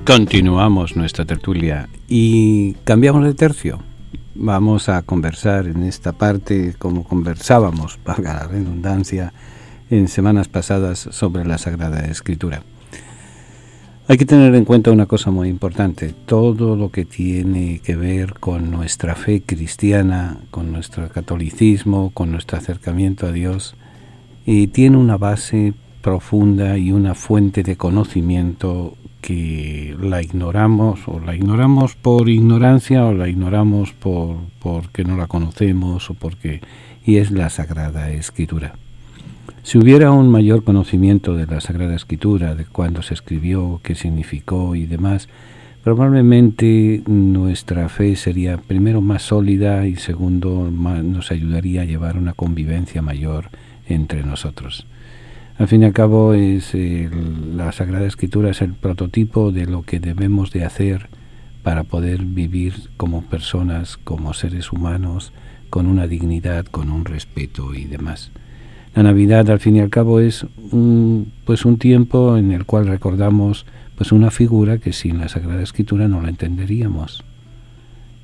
Continuamos nuestra tertulia y cambiamos de tercio. Vamos a conversar en esta parte como conversábamos, valga la redundancia, en semanas pasadas sobre la Sagrada Escritura. Hay que tener en cuenta una cosa muy importante: todo lo que tiene que ver con nuestra fe cristiana, con nuestro catolicismo, con nuestro acercamiento a Dios, tiene una base profunda y una fuente de conocimiento que la ignoramos, o la ignoramos por ignorancia, o la ignoramos porque no la conocemos, y es la Sagrada Escritura. Si hubiera un mayor conocimiento de la Sagrada Escritura, de cuándo se escribió, qué significó y demás, probablemente nuestra fe sería, primero, más sólida, y segundo, nos ayudaría a llevar una convivencia mayor entre nosotros. Al fin y al cabo, la Sagrada Escritura es el prototipo de lo que debemos de hacer para poder vivir como personas, como seres humanos, con una dignidad, con un respeto y demás. La Navidad, al fin y al cabo, es un tiempo en el cual recordamos una figura que sin la Sagrada Escritura no la entenderíamos.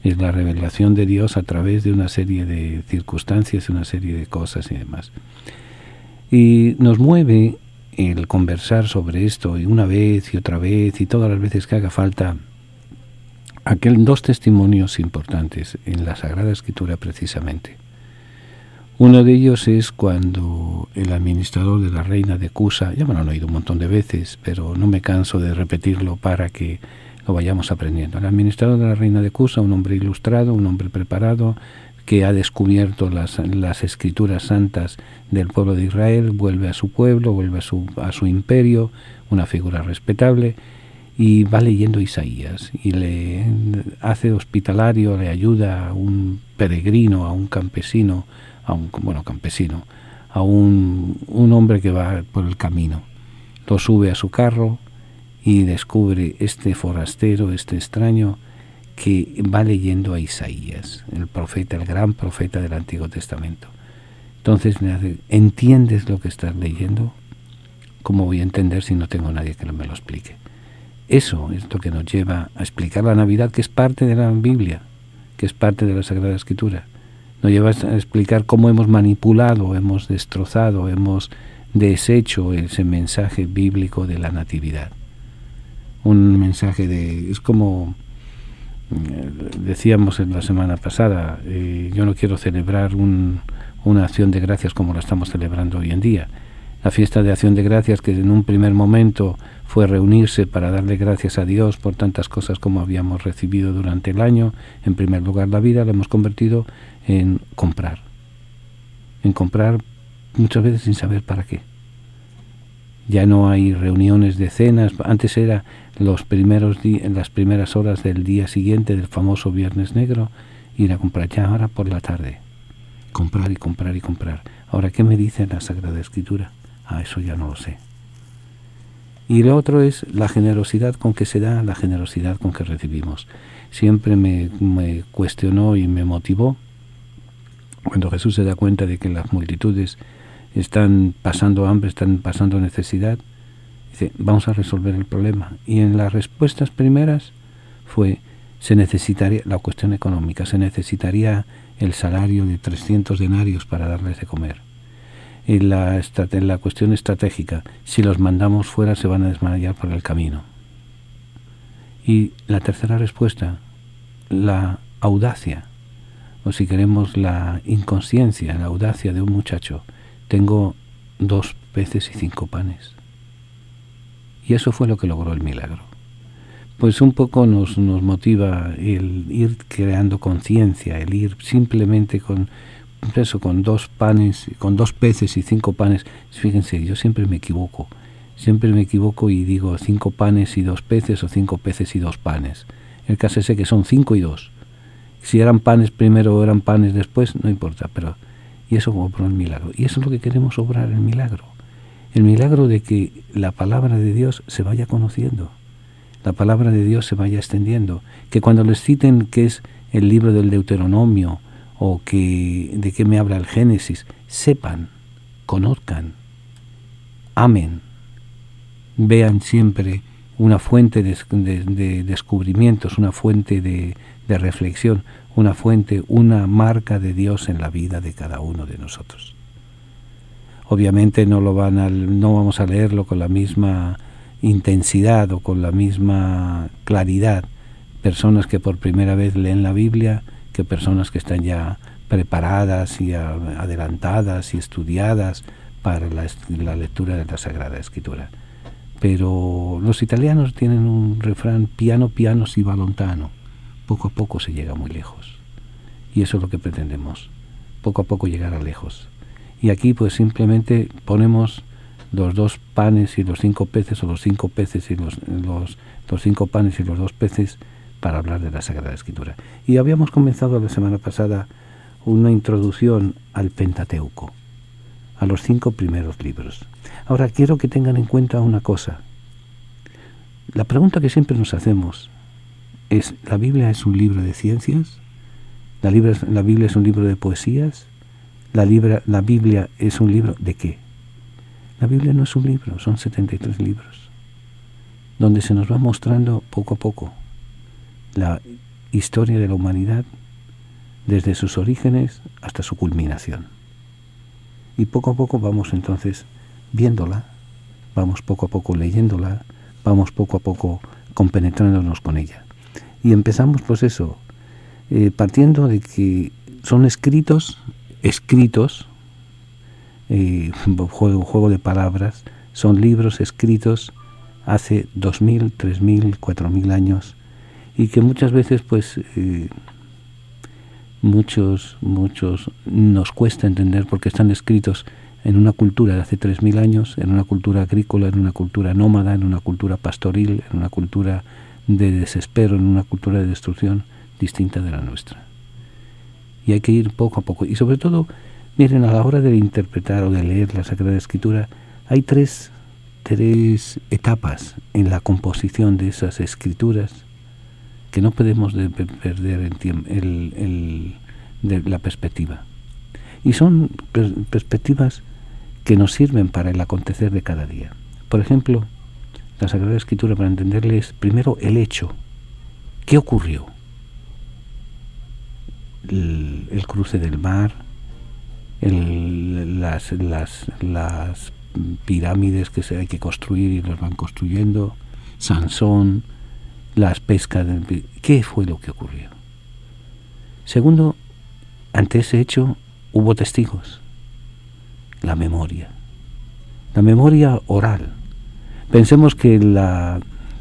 Es la revelación de Dios a través de una serie de circunstancias, una serie de cosas y demás. Y nos mueve el conversar sobre esto, y una vez y otra vez y todas las veces que haga falta, dos testimonios importantes en la Sagrada Escritura precisamente. Uno de ellos es cuando el administrador de la reina de Cusa, ya me lo han oído un montón de veces, pero no me canso de repetirlo para que lo vayamos aprendiendo. El administrador de la reina de Cusa, un hombre ilustrado, un hombre preparado, que ha descubierto las escrituras santas del pueblo de Israel, vuelve a su pueblo, vuelve a su imperio, una figura respetable, y va leyendo Isaías, y le hace hospitalario, le ayuda a un peregrino, a un campesino, a un hombre que va por el camino. Lo sube a su carro y descubre este forastero, este extraño, que va leyendo a Isaías, el profeta, el gran profeta del Antiguo Testamento. Entonces me hace: ¿entiendes lo que estás leyendo? ¿Cómo voy a entender si no tengo nadie que me lo explique? Eso es lo que nos lleva a explicar la Navidad, que es parte de la Biblia, que es parte de la Sagrada Escritura. Nos lleva a explicar cómo hemos manipulado, hemos destrozado, hemos deshecho ese mensaje bíblico de la Natividad. Un mensaje es como decíamos en la semana pasada, yo no quiero celebrar una acción de gracias como la estamos celebrando hoy en día. La fiesta de acción de gracias, que en un primer momento fue reunirse para darle gracias a Dios por tantas cosas como habíamos recibido durante el año, en primer lugar la vida, la hemos convertido en comprar muchas veces sin saber para qué. Ya no hay reuniones de cenas. Antes era las primeras horas del día siguiente, del famoso Viernes Negro, ir a comprar. Ya ahora por la tarde, comprar y comprar y comprar. Ahora, ¿qué me dice la Sagrada Escritura? Eso ya no lo sé. Y lo otro es la generosidad con que se da, la generosidad con que recibimos. Siempre me cuestionó y me motivó cuando Jesús se da cuenta de que las multitudes están pasando hambre, están pasando necesidad. Dice: vamos a resolver el problema. Y en las respuestas primeras se necesitaría la cuestión económica, se necesitaría el salario de 300 denarios para darles de comer. En la cuestión estratégica, si los mandamos fuera se van a desmayar por el camino. Y la tercera respuesta, la audacia, o si queremos la inconsciencia, la audacia de un muchacho: tengo 2 peces y 5 panes. Y eso fue lo que logró el milagro. Pues un poco nos motiva el ir creando conciencia, el ir simplemente con 2 panes, con 2 peces y 5 panes. Fíjense, yo siempre me equivoco y digo 5 panes y 2 peces, o 5 peces y 2 panes. El caso es que son 5 y 2. Si eran panes primero o eran panes después, no importa, y eso obró el milagro. Y eso es lo que queremos obrar, el milagro. El milagro de que la palabra de Dios se vaya conociendo, la palabra de Dios se vaya extendiendo, que cuando les citen que es el libro del Deuteronomio, o de qué me habla el Génesis, sepan, conozcan, amen, vean siempre una fuente de descubrimientos, una fuente de reflexión, una fuente, una marca de Dios en la vida de cada uno de nosotros. Obviamente no vamos a leerlo con la misma intensidad o con la misma claridad personas que por primera vez leen la Biblia que personas que están ya preparadas y adelantadas y estudiadas para la lectura de la Sagrada Escritura. Pero los italianos tienen un refrán: piano piano si va lontano. Poco a poco se llega muy lejos. Y eso es lo que pretendemos, poco a poco llegar a lejos. Y aquí pues simplemente ponemos los 2 panes y los 5 peces, o los 5 peces y los 5 panes y los 2 peces, para hablar de la Sagrada Escritura. Y habíamos comenzado la semana pasada una introducción al Pentateuco, a los 5 primeros libros. Ahora quiero que tengan en cuenta una cosa. La pregunta que siempre nos hacemos es: ¿la Biblia es un libro de ciencias? ¿La Biblia es un libro de poesías? ¿La Biblia es un libro de qué? La Biblia no es un libro, son 73 libros, donde se nos va mostrando poco a poco la historia de la humanidad, desde sus orígenes hasta su culminación. Y poco a poco vamos entonces viéndola, vamos poco a poco leyéndola, vamos poco a poco compenetrándonos con ella. Y empezamos pues eso, partiendo de que son escritos, juego de palabras, son libros escritos hace 2000, 3000, 4000 años, y que muchas veces pues muchos nos cuesta entender porque están escritos en una cultura de hace 3000 años, en una cultura agrícola, en una cultura nómada, en una cultura pastoril, en una cultura de desespero, en una cultura de destrucción distinta de la nuestra. Y hay que ir poco a poco. Y sobre todo, miren, a la hora de interpretar o de leer la Sagrada Escritura, hay tres etapas en la composición de esas escrituras que no podemos perder de la perspectiva. Y son perspectivas que nos sirven para el acontecer de cada día. Por ejemplo, la Sagrada Escritura, para entenderle, es primero el hecho. ¿Qué ocurrió? El cruce del mar, las pirámides que hay que construir y los van construyendo, Sansón, las pescas. ¿Qué fue lo que ocurrió? Segundo, ante ese hecho hubo testigos. La memoria oral. Pensemos que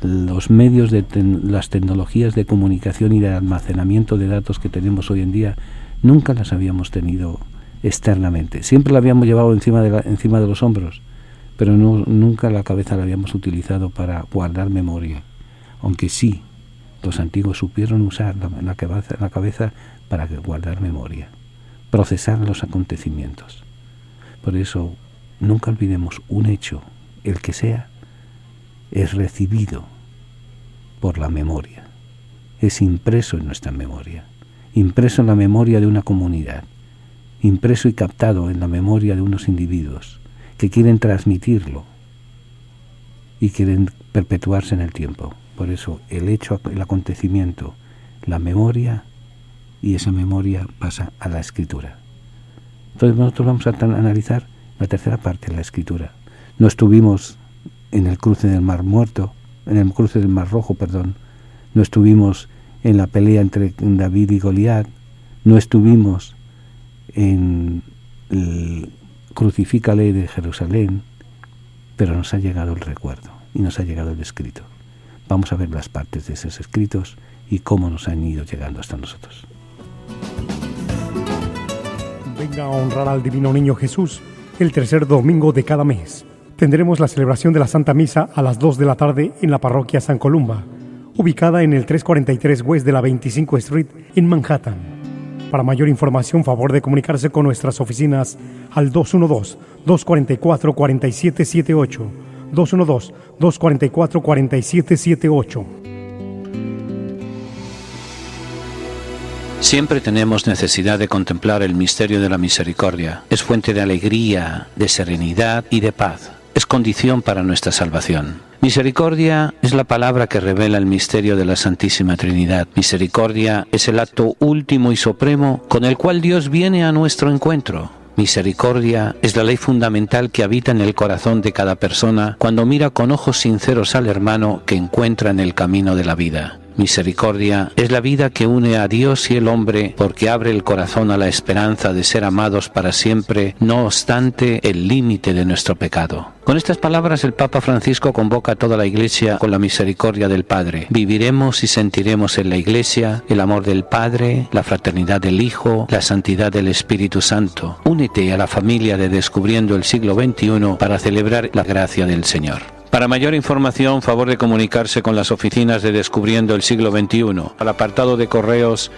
los medios las tecnologías de comunicación y de almacenamiento de datos que tenemos hoy en día nunca las habíamos tenido externamente. Siempre la habíamos llevado encima de los hombros, pero nunca la cabeza la habíamos utilizado para guardar memoria. Aunque sí, los antiguos supieron usar la cabeza para guardar memoria, procesar los acontecimientos. Por eso, nunca olvidemos un hecho, el que sea, es recibido por la memoria, es impreso en nuestra memoria, impreso en la memoria de una comunidad, impreso y captado en la memoria de unos individuos que quieren transmitirlo y quieren perpetuarse en el tiempo. Por eso el hecho, el acontecimiento, la memoria, y esa memoria pasa a la escritura. Entonces nosotros vamos a analizar la tercera parte de la escritura. No estuvimos en el cruce del Mar Rojo, no estuvimos en la pelea entre David y Goliat, no estuvimos en el Crucifícale de Jerusalén, pero nos ha llegado el recuerdo y nos ha llegado el escrito. Vamos a ver las partes de esos escritos y cómo nos han ido llegando hasta nosotros. Venga a honrar al Divino Niño Jesús el tercer domingo de cada mes. Tendremos la celebración de la Santa Misa a las 2 de la tarde en la parroquia San Columba, ubicada en el 343 West de la 25 Street en Manhattan. Para mayor información, favor de comunicarse con nuestras oficinas al 212-244-4778, 212-244-4778. Siempre tenemos necesidad de contemplar el misterio de la misericordia. Es fuente de alegría, de serenidad y de paz. Es condición para nuestra salvación. Misericordia es la palabra que revela el misterio de la Santísima Trinidad. Misericordia es el acto último y supremo con el cual Dios viene a nuestro encuentro. Misericordia es la ley fundamental que habita en el corazón de cada persona cuando mira con ojos sinceros al hermano que encuentra en el camino de la vida. Misericordia es la vida que une a Dios y el hombre porque abre el corazón a la esperanza de ser amados para siempre, no obstante el límite de nuestro pecado. Con estas palabras el Papa Francisco convoca a toda la Iglesia con la misericordia del Padre. Viviremos y sentiremos en la Iglesia el amor del Padre, la fraternidad del Hijo, la santidad del Espíritu Santo. Únete a la familia de Descubriendo el Siglo XXI para celebrar la gracia del Señor. Para mayor información, favor de comunicarse con las oficinas de Descubriendo el Siglo XXI, al apartado de correos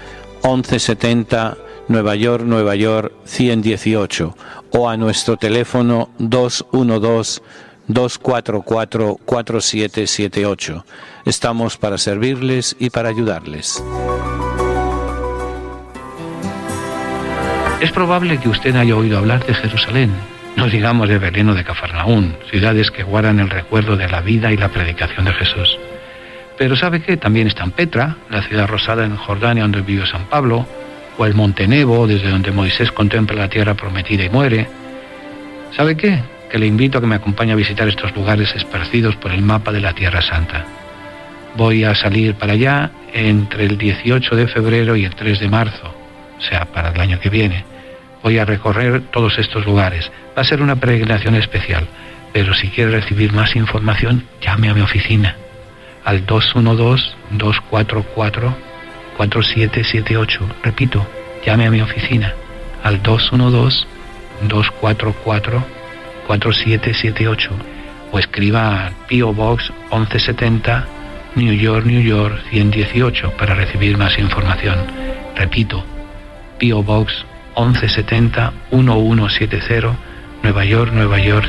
1170 Nueva York 118 o a nuestro teléfono 212-244-4778. Estamos para servirles y para ayudarles. Es probable que usted haya oído hablar de Jerusalén. No digamos de Belén o de Cafarnaún, ciudades que guardan el recuerdo de la vida y la predicación de Jesús. Pero ¿sabe qué? También están Petra, la ciudad rosada en Jordania donde vivió San Pablo, o el Monte Nebo, desde donde Moisés contempla la tierra prometida y muere. ¿Sabe qué? Que le invito a que me acompañe a visitar estos lugares esparcidos por el mapa de la Tierra Santa. Voy a salir para allá entre el 18 de febrero y el 3 de marzo, o sea, para el año que viene. Voy a recorrer todos estos lugares. Va a ser una peregrinación especial, pero si quiere recibir más información, llame a mi oficina al 212-244-4778. Repito, llame a mi oficina al 212-244-4778 o escriba a P.O. Box 1170, New York 118 para recibir más información. Repito, P.O. Box 1170 1170, Nueva York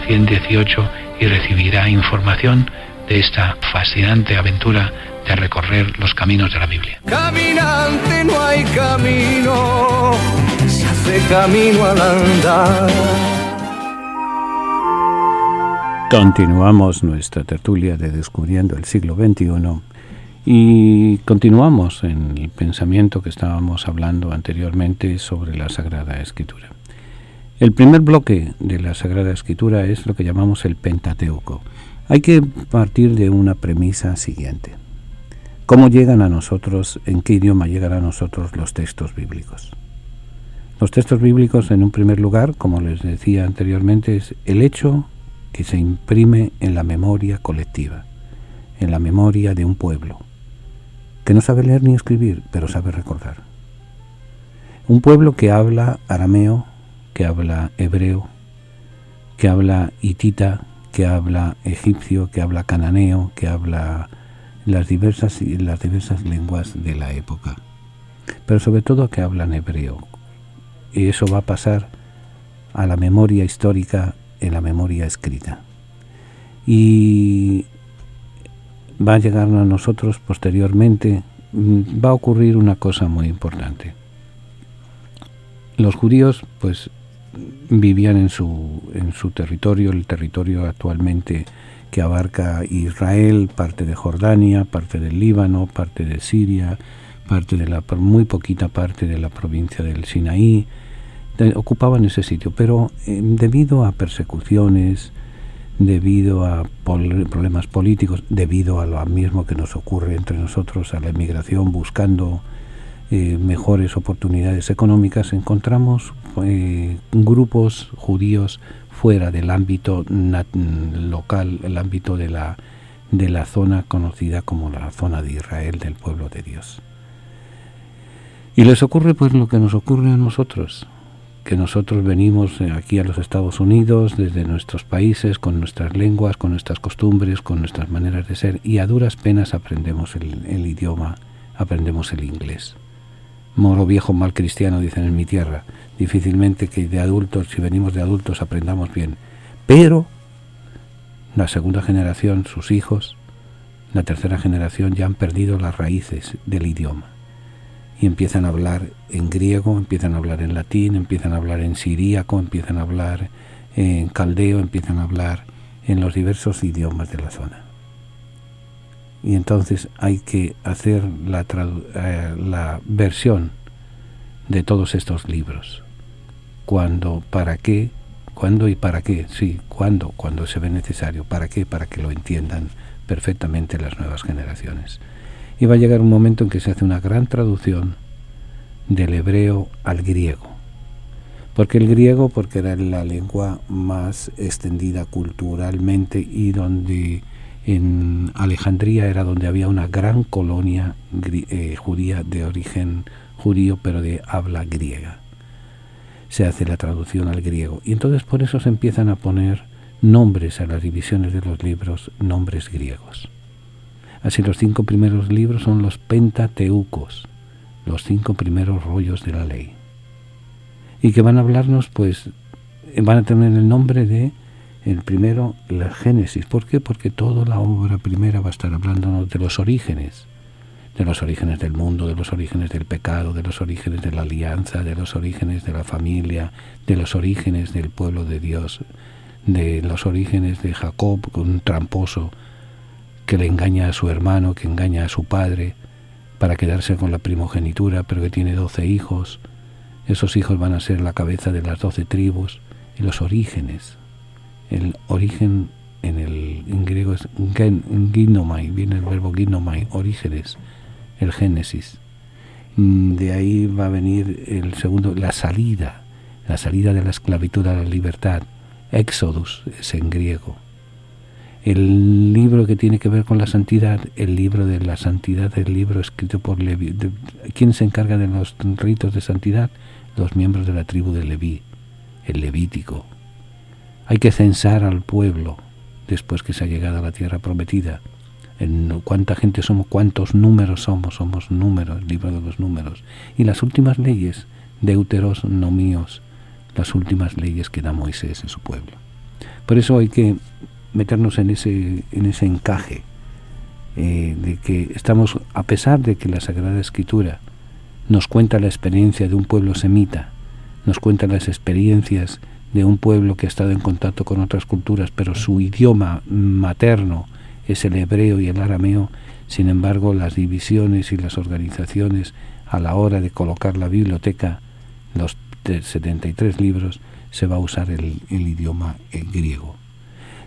118 y recibirá información de esta fascinante aventura de recorrer los caminos de la Biblia. Caminante no hay camino, se hace camino al andar. Continuamos nuestra tertulia de Descubriendo el Siglo XXI y continuamos en el pensamiento que estábamos hablando anteriormente sobre la Sagrada Escritura. El primer bloque de la Sagrada Escritura es lo que llamamos el Pentateuco. Hay que partir de una premisa siguiente. ¿Cómo llegan a nosotros, en qué idioma llegan a nosotros los textos bíblicos? Los textos bíblicos, en un primer lugar, como les decía anteriormente, es el hecho que se imprime en la memoria colectiva, en la memoria de un pueblo, que no sabe leer ni escribir, pero sabe recordar. Un pueblo que habla arameo, que habla hebreo, que habla hitita, que habla egipcio, que habla cananeo, que habla las diversas lenguas de la época, pero sobre todo que hablan hebreo. Y eso va a pasar a la memoria histórica, en la memoria escrita. Y va a llegar a nosotros posteriormente, va a ocurrir una cosa muy importante. Los judíos, pues, vivían en su territorio, el territorio actualmente que abarca Israel, parte de Jordania, parte del Líbano, parte de Siria, parte de muy poquita parte de la provincia del Sinaí. Ocupaban ese sitio, pero debido a persecuciones, debido a problemas políticos, debido a lo mismo que nos ocurre entre nosotros, a la emigración buscando mejores oportunidades económicas, encontramos grupos judíos fuera del ámbito local, el ámbito de la zona conocida como la zona de Israel, del pueblo de Dios. Y les ocurre pues lo que nos ocurre a nosotros, que nosotros venimos aquí a los Estados Unidos desde nuestros países, con nuestras lenguas, con nuestras costumbres, con nuestras maneras de ser, y a duras penas aprendemos el idioma, aprendemos el inglés. Moro viejo mal cristiano, dicen en mi tierra. Difícilmente que de adultos, si venimos de adultos, aprendamos bien. Pero la segunda generación, sus hijos, la tercera generación ya han perdido las raíces del idioma. Y empiezan a hablar en griego, empiezan a hablar en latín, empiezan a hablar en siríaco, empiezan a hablar en caldeo, empiezan a hablar en los diversos idiomas de la zona. Y entonces hay que hacer la versión de todos estos libros. ¿Cuándo? ¿Para qué? ¿Cuándo y para qué? Sí, ¿cuándo? Cuando se ve necesario. ¿Para qué? Para que lo entiendan perfectamente las nuevas generaciones. Y va a llegar un momento en que se hace una gran traducción del hebreo al griego. Porque el griego, porque era la lengua más extendida culturalmente y donde en Alejandría era donde había una gran colonia judía de origen judío, pero de habla griega. Se hace la traducción al griego. Y entonces por eso se empiezan a poner nombres a las divisiones de los libros, nombres griegos. Así los 5 primeros libros son los Pentateucos, los 5 primeros rollos de la ley. Y que van a hablarnos, pues, van a tener el nombre de, el primero, la Génesis. ¿Por qué? Porque toda la obra primera va a estar hablándonos de los orígenes del mundo, de los orígenes del pecado, de los orígenes de la alianza, de los orígenes de la familia, de los orígenes del pueblo de Dios, de los orígenes de Jacob, un tramposo que le engaña a su hermano, que engaña a su padre para quedarse con la primogenitura, pero que tiene 12 hijos. Esos hijos van a ser la cabeza de las 12 tribus. Y los orígenes, el origen en griego es ginomai, viene el verbo ginomai, orígenes, el Génesis. De ahí va a venir el segundo, la salida de la esclavitud a la libertad, Éxodus es en griego. El libro que tiene que ver con la santidad, el libro de la santidad, el libro escrito por Leví. ¿Quién se encarga de los ritos de santidad? Los miembros de la tribu de Leví, el Levítico. Hay que censar al pueblo después que se ha llegado a la tierra prometida. ¿Cuánta gente somos? ¿Cuántos números somos? Somos números, el libro de los números. Y las últimas leyes, deuteronomios, las últimas leyes que da Moisés en su pueblo. Por eso hay que meternos en ese encaje de que estamos, a pesar de que la Sagrada Escritura nos cuenta la experiencia de un pueblo semita, nos cuenta las experiencias de un pueblo que ha estado en contacto con otras culturas, pero su idioma materno es el hebreo y el arameo. Sin embargo, las divisiones y las organizaciones a la hora de colocar la biblioteca, los 73 libros, se va a usar el idioma griego.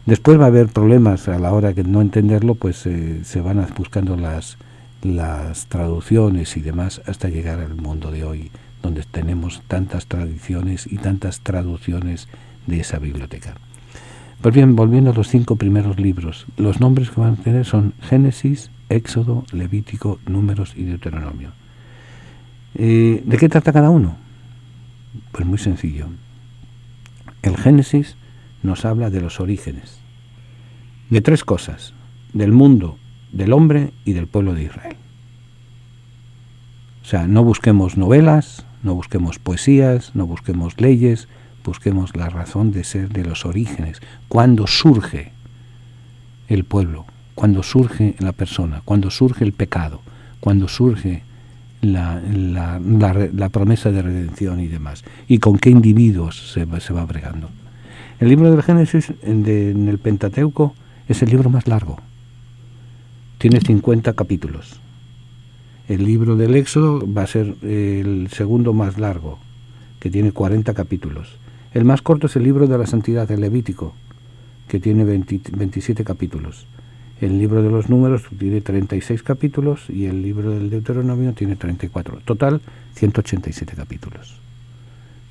Después va a haber problemas a la hora de no entenderlo, pues se van buscando las traducciones y demás hasta llegar al mundo de hoy, donde tenemos tantas tradiciones y tantas traducciones de esa biblioteca. Pues bien, volviendo a los 5 primeros libros, los nombres que van a tener son Génesis, Éxodo, Levítico, Números y Deuteronomio. ¿De qué trata cada uno? Pues muy sencillo. El Génesis nos habla de los orígenes, de 3 cosas: del mundo, del hombre y del pueblo de Israel. O sea, no busquemos novelas, no busquemos poesías, no busquemos leyes, busquemos la razón de ser de los orígenes. Cuando surge el pueblo, cuando surge la persona, cuando surge el pecado, cuando surge la promesa de redención y demás, y con qué individuos se va bregando. El libro del Génesis en el Pentateuco es el libro más largo, tiene 50 capítulos. El libro del Éxodo va a ser el segundo más largo, que tiene 40 capítulos. El más corto es el libro de la santidad, el Levítico, que tiene 27 capítulos. El libro de los Números tiene 36 capítulos y el libro del Deuteronomio tiene 34. Total, 187 capítulos.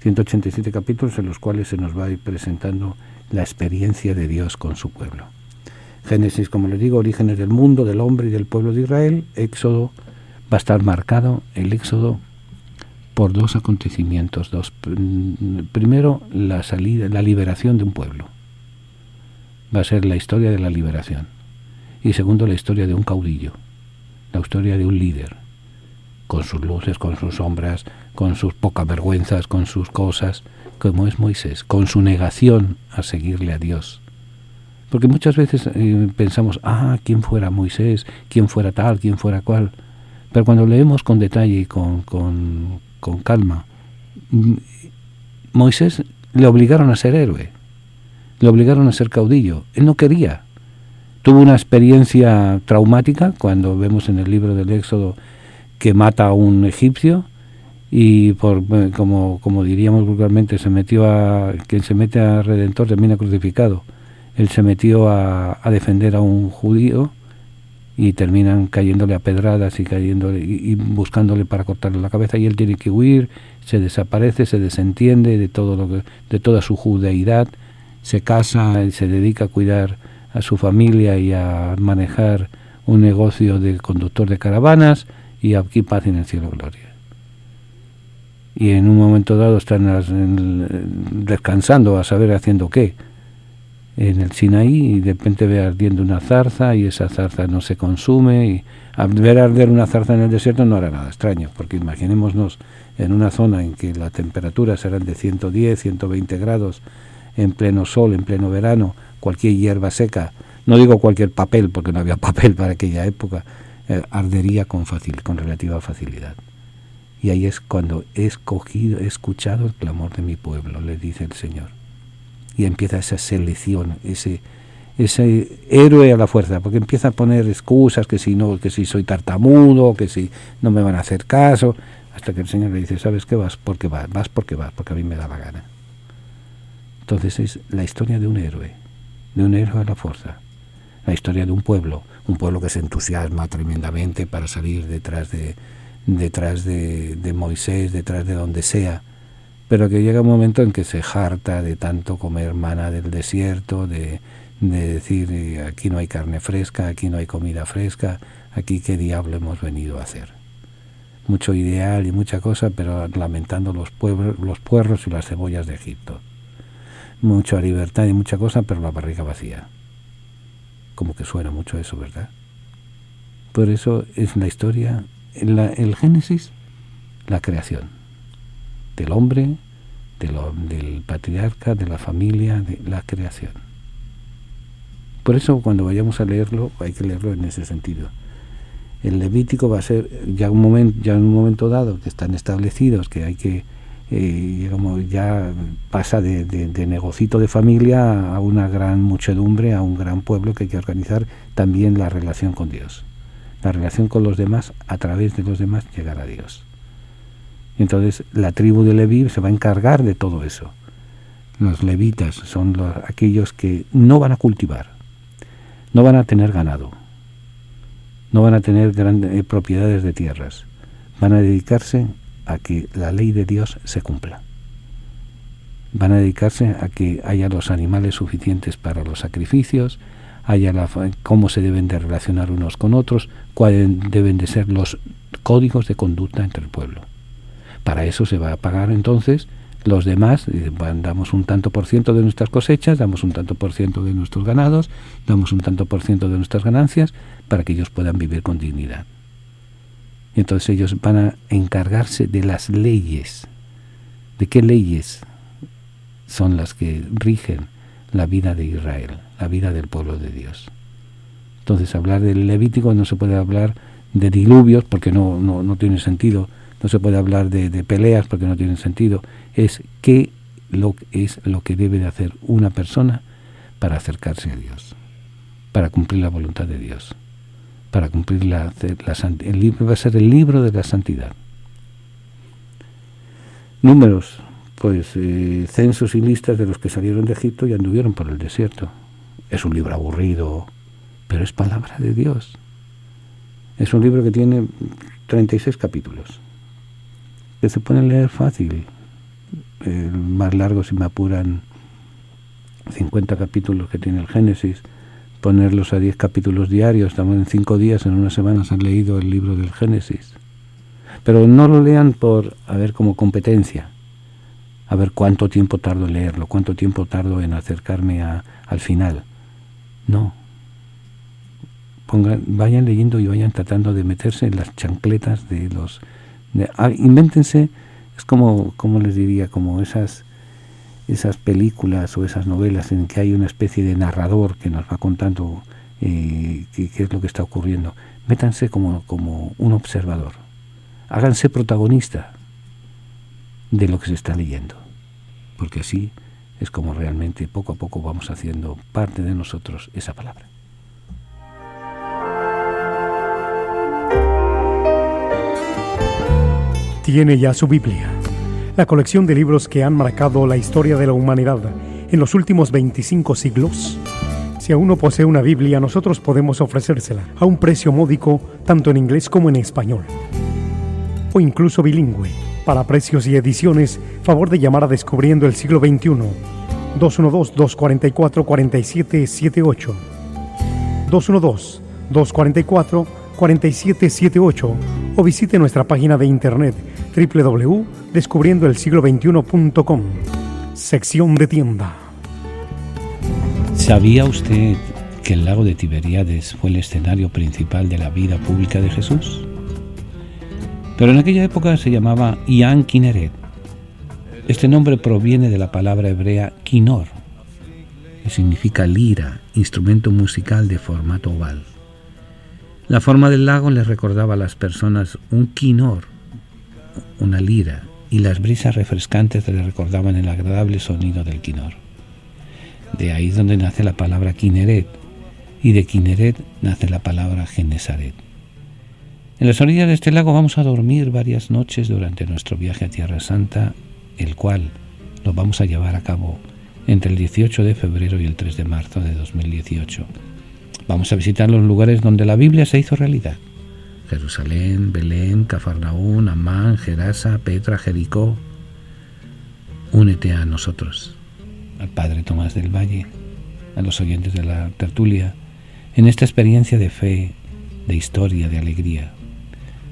187 capítulos en los cuales se nos va a ir presentando la experiencia de Dios con su pueblo. Génesis, como les digo, orígenes del mundo, del hombre y del pueblo de Israel. Éxodo, va a estar marcado el Éxodo por 2 acontecimientos. Primero, la liberación de un pueblo. Va a ser la historia de la liberación. Y segundo, la historia de un caudillo, la historia de un líder, con sus luces, con sus sombras, con sus pocas vergüenzas, con sus cosas, como es Moisés, con su negación a seguirle a Dios. Porque muchas veces pensamos, quién fuera Moisés, quién fuera tal, quién fuera cual. Pero cuando leemos con detalle y con calma, Moisés le obligaron a ser héroe, le obligaron a ser caudillo. Él no quería. tuvo una experiencia traumática cuando vemos en el libro del Éxodo que mata a un egipcio y como diríamos vulgarmente, quien se mete a Redentor termina crucificado. Él se metió a defender a un judío y terminan cayéndole a pedradas y buscándole para cortarle la cabeza, y él tiene que huir, se desaparece, se desentiende de toda su judeidad, se casa y se dedica a cuidar a su familia y a manejar un negocio de conductor de caravanas, y aquí paz en el cielo gloria. Y en un momento dado están descansando, a saber haciendo qué, en el Sinaí, y de repente ve ardiendo una zarza, y esa zarza no se consume, y al ver arder una zarza en el desierto no era nada extraño, porque imaginémonos en una zona en que la temperatura serán de 110, 120 grados, en pleno sol, en pleno verano, cualquier hierba seca, no digo cualquier papel, porque no había papel para aquella época, ardería con relativa facilidad. Y ahí es cuando he escuchado el clamor de mi pueblo, le dice el Señor. Y empieza esa selección, ese héroe a la fuerza, porque empieza a poner excusas, que si soy tartamudo, que si no me van a hacer caso, hasta que el Señor le dice, ¿sabes qué? Vas porque a mí me da la gana. Entonces es la historia de un héroe a la fuerza, la historia de un pueblo que se entusiasma tremendamente para salir detrás de Moisés, detrás de donde sea, pero que llega un momento en que se harta de tanto comer maná del desierto, de decir, aquí no hay carne fresca, aquí no hay comida fresca, aquí qué diablo hemos venido a hacer. Mucho ideal y mucha cosa, pero lamentando los puerros y las cebollas de Egipto. Mucha libertad y mucha cosa, pero la barriga vacía. Como que suena mucho eso, ¿verdad? Por eso es la historia, el Génesis, la creación del hombre, del patriarca, de la familia, de la creación. Por eso cuando vayamos a leerlo, hay que leerlo en ese sentido. El Levítico va a ser ya en un momento dado que están establecidos, que hay que ya pasa de negocito de familia a una gran muchedumbre, a un gran pueblo, que hay que organizar también la relación con Dios, la relación con los demás, a través de los demás llegar a Dios. Y entonces la tribu de Leví se va a encargar de todo eso. Los levitas son aquellos que no van a cultivar, no van a tener ganado, no van a tener grandes propiedades de tierras, van a dedicarse a que la ley de Dios se cumpla. Van a dedicarse a que haya los animales suficientes para los sacrificios, haya cómo se deben de relacionar unos con otros, cuáles deben de ser los códigos de conducta entre el pueblo. Para eso se va a pagar entonces los demás, damos un tanto por ciento de nuestras cosechas, damos un tanto por ciento de nuestros ganados, damos un tanto por ciento de nuestras ganancias, para que ellos puedan vivir con dignidad. Y entonces ellos van a encargarse de las leyes. ¿De qué leyes son las que rigen la vida de Israel, la vida del pueblo de Dios? Entonces hablar del Levítico no se puede hablar de diluvios, porque no tiene sentido. No se puede hablar de peleas, porque no tiene sentido. Es lo que debe de hacer una persona para acercarse a Dios, para cumplir la voluntad de Dios, para cumplir el libro va a ser el libro de la santidad. Números, pues censos y listas de los que salieron de Egipto y anduvieron por el desierto. Es un libro aburrido, pero es palabra de Dios. Es un libro que tiene 36 capítulos, que se pueden leer fácil. El más largo, si me apuran, 50 capítulos que tiene el Génesis. Ponerlos a 10 capítulos diarios, estamos en 5 días, en una semana se han leído el libro del Génesis. Pero no lo lean como competencia, a ver cuánto tiempo tardo en leerlo, cuánto tiempo tardo en acercarme al final. No. Vayan leyendo y vayan tratando de meterse en las chancletas de los... invéntense, es como les diría, como esas películas o esas novelas en que hay una especie de narrador que nos va contando qué es lo que está ocurriendo. Métanse como un observador. Háganse protagonista de lo que se está leyendo, porque así es como realmente poco a poco vamos haciendo parte de nosotros esa palabra. tiene ya su Biblia, la colección de libros que han marcado la historia de la humanidad en los últimos 25 siglos. Si aún no posee una Biblia, nosotros podemos ofrecérsela a un precio módico, tanto en inglés como en español, o incluso bilingüe. Para precios y ediciones, favor de llamar a Descubriendo el Siglo XXI, 212-244-4778, 212-244-4778, o visite nuestra página de internet www.descubriendoelsiglo21.com, sección de tienda. ¿Sabía usted que el lago de Tiberíades fue el escenario principal de la vida pública de Jesús? Pero en aquella época se llamaba Ian Kinneret. Este nombre proviene de la palabra hebrea kinor, que significa lira, instrumento musical de formato oval. La forma del lago les recordaba a las personas un kinor, una lira, y las brisas refrescantes les recordaban el agradable sonido del kinor. De ahí es donde nace la palabra Kinneret, y de Kinneret nace la palabra Genesaret. En las orillas de este lago vamos a dormir varias noches durante nuestro viaje a Tierra Santa, el cual lo vamos a llevar a cabo entre el 18 de febrero y el 3 de marzo de 2018. Vamos a visitar los lugares donde la Biblia se hizo realidad: Jerusalén, Belén, Cafarnaún, Amán, Gerasa, Petra, Jericó. Únete a nosotros, al Padre Tomás del Valle, a los oyentes de la tertulia, en esta experiencia de fe, de historia, de alegría.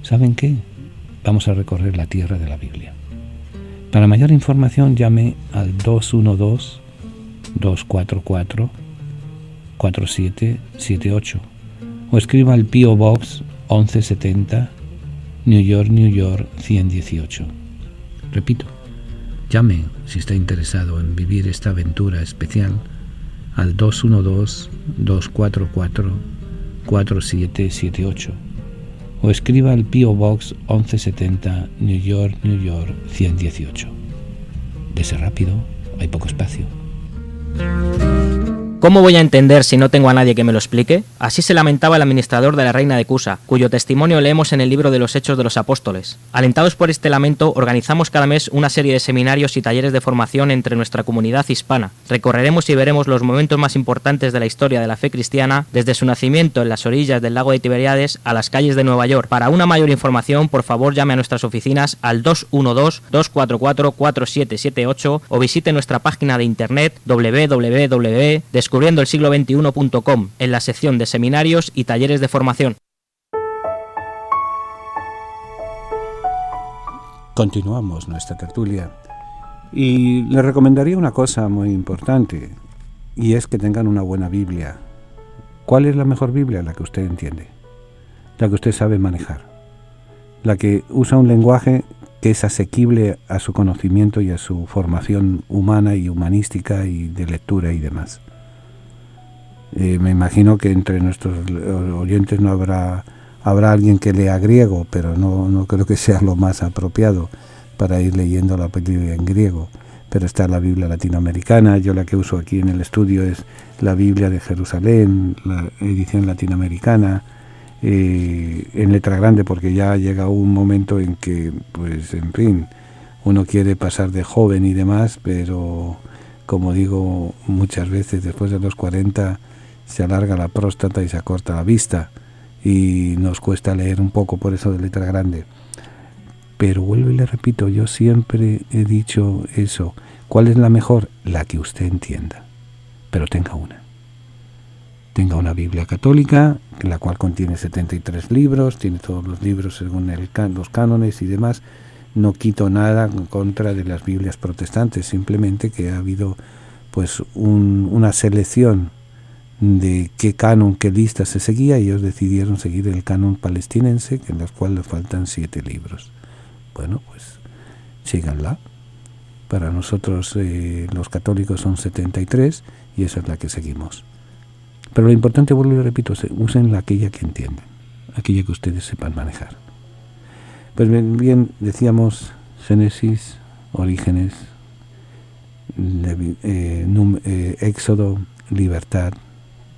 ¿Saben qué? Vamos a recorrer la tierra de la Biblia. Para mayor información llame al 212-244-4778 o escriba al P.O. Box 1170, New York, New York 118. Repito, llame si está interesado en vivir esta aventura especial al 212-244-4778 o escriba al P.O. Box 1170, New York, New York 118. Dese rápido, hay poco espacio. ¿Cómo voy a entender si no tengo a nadie que me lo explique? Así se lamentaba el administrador de la reina de Cusa, cuyo testimonio leemos en el libro de los Hechos de los Apóstoles. Alentados por este lamento, organizamos cada mes una serie de seminarios y talleres de formación entre nuestra comunidad hispana. Recorreremos y veremos los momentos más importantes de la historia de la fe cristiana, desde su nacimiento en las orillas del lago de Tiberíades a las calles de Nueva York. Para una mayor información, por favor llame a nuestras oficinas al 212-244-4778 o visite nuestra página de internet www.descubriendoelsiglo21.com en la sección de seminarios y talleres de formación. Continuamos nuestra tertulia y les recomendaría una cosa muy importante, y es que tengan una buena Biblia. ¿Cuál es la mejor Biblia? La que usted entiende, la que usted sabe manejar, la que usa un lenguaje que es asequible a su conocimiento y a su formación humana y humanística y de lectura y demás. Me imagino que entre nuestros oyentes no habrá alguien que lea griego, pero no creo que sea lo más apropiado para ir leyendo la Biblia en griego. Pero está la Biblia latinoamericana. Yo la que uso aquí en el estudio es la Biblia de Jerusalén, la edición latinoamericana, en letra grande, porque ya llega un momento en que, pues, en fin, uno quiere pasar de joven y demás, pero, como digo muchas veces, después de los 40 se alarga la próstata y se acorta la vista, y nos cuesta leer un poco por eso de letra grande. Pero vuelvo y le repito, yo siempre he dicho eso. ¿Cuál es la mejor? La que usted entienda, pero tenga una. Tenga una Biblia católica, la cual contiene 73 libros, tiene todos los libros según los cánones y demás. No quito nada en contra de las Biblias protestantes, simplemente que ha habido pues una selección de qué canon, qué lista se seguía, y ellos decidieron seguir el canon palestinense, en el cual le faltan 7 libros. Bueno, pues síganla. Para nosotros los católicos son 73 y esa es la que seguimos. Pero lo importante, vuelvo y repito, usen aquella que entienden, aquella que ustedes sepan manejar. Pues bien, decíamos Génesis, Orígenes, Éxodo, Libertad,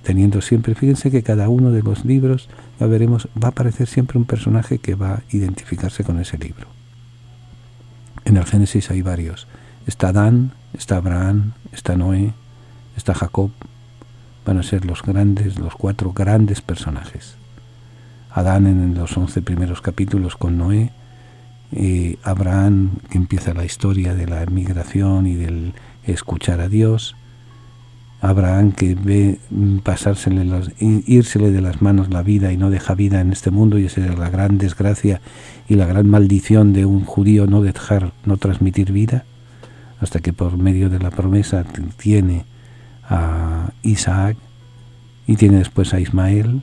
teniendo siempre, fíjense que cada uno de los libros va a aparecer siempre un personaje que va a identificarse con ese libro. En el Génesis hay varios. Está Adán, está Abraham, está Noé, está Jacob. Van a ser los 4 grandes personajes. Adán en los 11 primeros capítulos con Noé, Abraham, que empieza la historia de la migración y del escuchar a Dios, Abraham que ve írsele de las manos la vida y no deja vida en este mundo, y esa es la gran desgracia y la gran maldición de un judío, no transmitir vida, hasta que por medio de la promesa tiene a Isaac y tiene después a Ismael,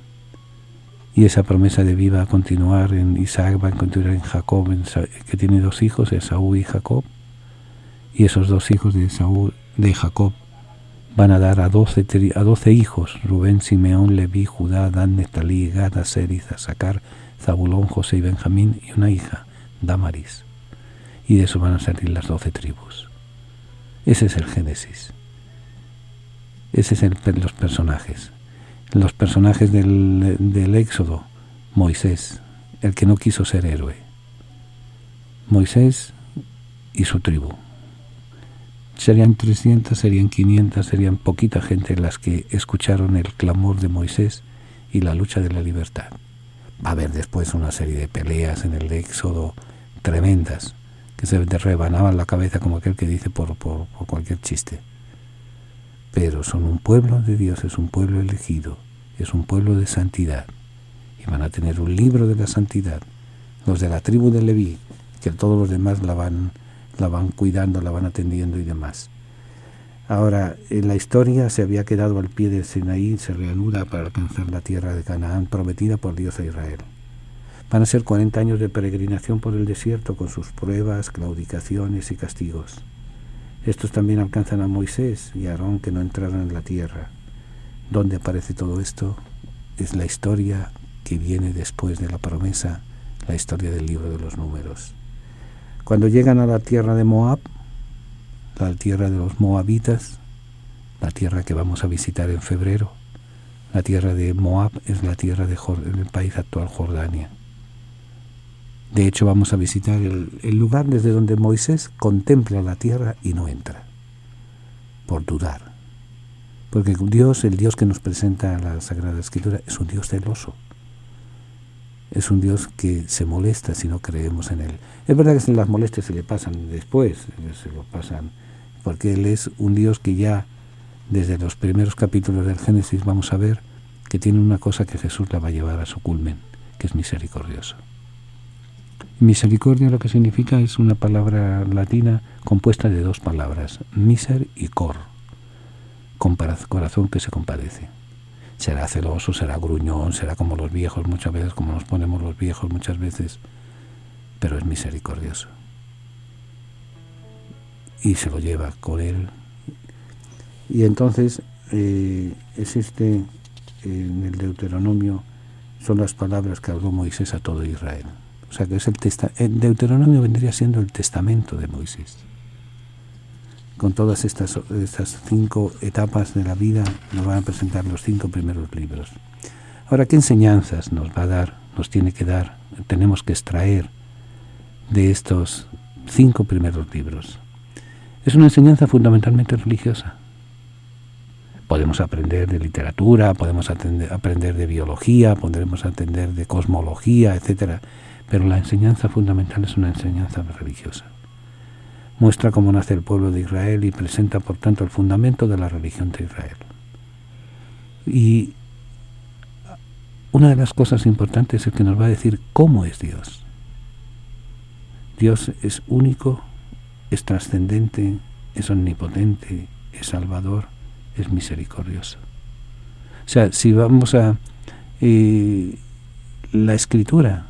y esa promesa de vida va a continuar en Isaac, va a continuar en Jacob, que tiene 2 hijos, Esaú y Jacob, y esos 2 hijos de Jacob van a dar a 12 hijos: Rubén, Simeón, Leví, Judá, Dan, Neftalí, Gad, Aser, Isacar, Zabulón, José y Benjamín, y una hija, Damaris. Y de eso van a salir las 12 tribus. Ese es el Génesis. Ese es los personajes. Los personajes del Éxodo: Moisés, el que no quiso ser héroe. Moisés y su tribu. Serían 300, serían 500, serían poquita gente las que escucharon el clamor de Moisés y la lucha de la libertad. Va a haber después una serie de peleas en el Éxodo tremendas, que se rebanaban la cabeza, como aquel que dice por cualquier chiste. Pero son un pueblo de Dios, es un pueblo elegido, es un pueblo de santidad, y van a tener un libro de la santidad. Los de la tribu de Leví, que todos los demás la van cuidando, la van atendiendo y demás. Ahora, en la historia se había quedado al pie del Sinaí, se reanuda para alcanzar la tierra de Canaán, prometida por Dios a Israel. Van a ser 40 años de peregrinación por el desierto, con sus pruebas, claudicaciones y castigos. Estos también alcanzan a Moisés y a Aarón, que no entraron en la tierra. ¿Dónde aparece todo esto? Es la historia que viene después de la promesa, la historia del libro de los Números. Cuando llegan a la tierra de Moab, la tierra de los moabitas, la tierra que vamos a visitar en febrero, la tierra de Moab es la tierra del país actual Jordania. De hecho, vamos a visitar el lugar desde donde Moisés contempla la tierra y no entra, por dudar. Porque Dios, el Dios que nos presenta la Sagrada Escritura, es un Dios celoso. Es un Dios que se molesta si no creemos en Él. Es verdad que las molestias se le pasan después, se lo pasan, porque Él es un Dios que ya desde los primeros capítulos del Génesis vamos a ver que tiene una cosa que Jesús la va a llevar a su culmen, que es misericordioso. Misericordia lo que significa es una palabra latina compuesta de 2 palabras, miser y cor, corazón que se compadece. Será celoso, será gruñón, será como los viejos muchas veces, como nos ponemos los viejos muchas veces, pero es misericordioso. Y se lo lleva con él. Y entonces existe en el Deuteronomio, son las palabras que habló Moisés a todo Israel. O sea que es el Deuteronomio vendría siendo el testamento de Moisés. Con todas estas 5 etapas de la vida nos van a presentar los 5 primeros libros. Ahora, ¿qué enseñanzas nos va a dar, nos tiene que dar, tenemos que extraer de estos 5 primeros libros? Es una enseñanza fundamentalmente religiosa. Podemos aprender de literatura, podemos aprender de biología, podremos aprender de cosmología, etcétera, pero la enseñanza fundamental es una enseñanza religiosa. Muestra cómo nace el pueblo de Israel y presenta, por tanto, el fundamento de la religión de Israel. Y una de las cosas importantes es que nos va a decir cómo es Dios. Dios es único, es trascendente, es omnipotente, es salvador, es misericordioso. O sea, si vamos a la escritura